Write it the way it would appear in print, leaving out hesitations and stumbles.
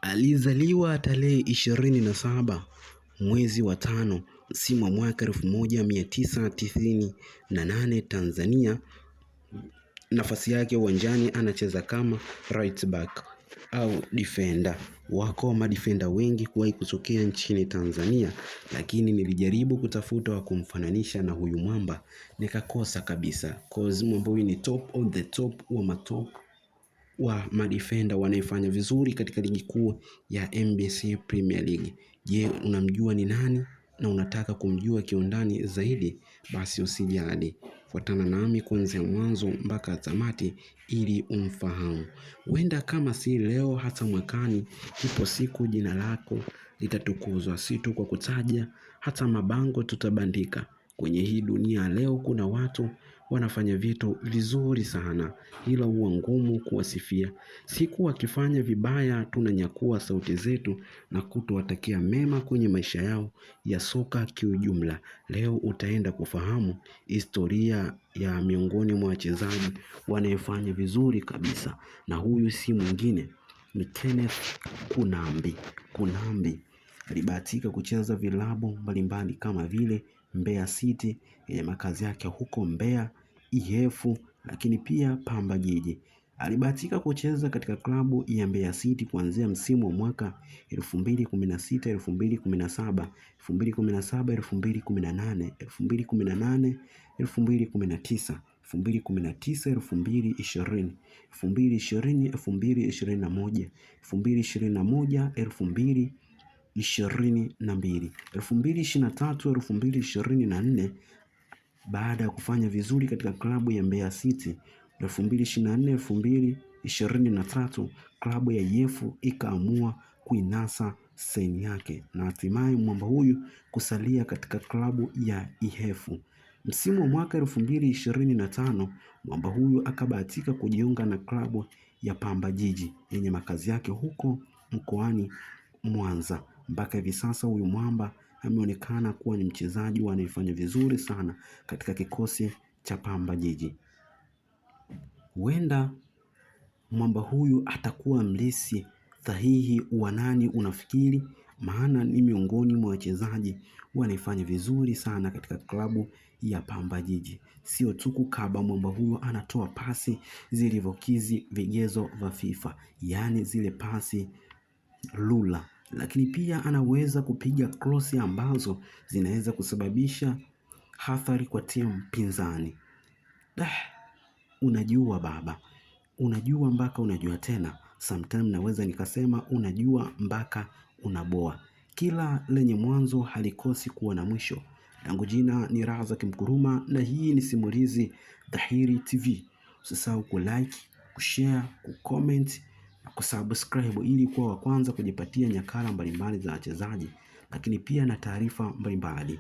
Alizaliwa tarehe 27 mwezi wa tano msimu wa mwaka 1998 Tanzania. Nafasi yake uwanjani anacheza kama right back au defender. Wako madefender wengi kuwahi kutokea nchini Tanzania, lakini nilijaribu kutafuta wa kumfananisha na huyu mwamba nikakosa kabisa. Cause mwamba huyu ni top of the top wa matop wa madefender wanaifanya vizuri katika ligi kuu ya NBC Premier League. Je, unamjua ni nani na unataka kumjua kiundani zaidi? Basi usijali, fuatana nami kuanzia mwanzo mpaka tamati ili umfahamu. Huenda kama si leo, hata mwakani ipo siku jina lako litatukuzwa, si tu kwa kutaja, hata mabango tutabandika. Kwenye hii dunia leo kuna watu wanafanya vitu vizuri sana, ila huwa ngumu kuwasifia. Siku wakifanya vibaya tunanyakua sauti zetu na kutowatakia mema kwenye maisha yao ya soka kiujumla. Leo utaenda kufahamu historia ya miongoni mwa wachezaji wanayefanya vizuri kabisa, na huyu si mwingine ni Kenneth Kunambi. Alibahatika kucheza vilabu mbalimbali kama vile Mbeya City yenye makazi yake huko Mbeya, IF, lakini pia Pamba Jiji. Alibahatika kucheza katika klabu ya Mbeya City kuanzia msimu wa mwaka 2016, 2017, 2017, 2018, 2018, 2019, 2019, 2020, 2020, 2021, 2021, 2022, 2023, 2024 baada ya kufanya vizuri katika klabu ya Mbeya City. 2024, 2023 klabu ya IF ikaamua kuinasa saini yake na hatimaye mwamba huyu kusalia katika klabu ya IF. Msimu wa mwaka 2025 mwamba huyu akabahatika kujiunga na klabu ya Pamba Jiji yenye makazi yake huko mkoani Mwanza. Mpaka hivi sasa huyu mwamba ameonekana kuwa ni mchezaji anayefanya vizuri sana katika kikosi cha Pamba Jiji. Huenda mwamba huyu atakuwa mlisi sahihi wa nani unafikiri? Maana ni miongoni mwa wachezaji wanaifanya vizuri sana katika klabu ya Pamba Jiji. Sio tu kukaba, mwamba huyu anatoa pasi zilivyokizi vigezo vya FIFA, yani zile pasi lula, lakini pia anaweza kupiga cross ambazo zinaweza kusababisha hatari kwa timu pinzani. Unajua baba, unajua mpaka unajua tena. Sometimes naweza nikasema unajua mpaka unaboa. Kila lenye mwanzo halikosi kuwa na mwisho. Langu jina ni Razak Mkuruma na hii ni Simulizi Dhahiri TV. Usisahau kulike, kushare, kucomment na kusubscribe ili kuwa wa kwanza kujipatia nyakala mbalimbali za wachezaji, lakini pia na taarifa mbalimbali.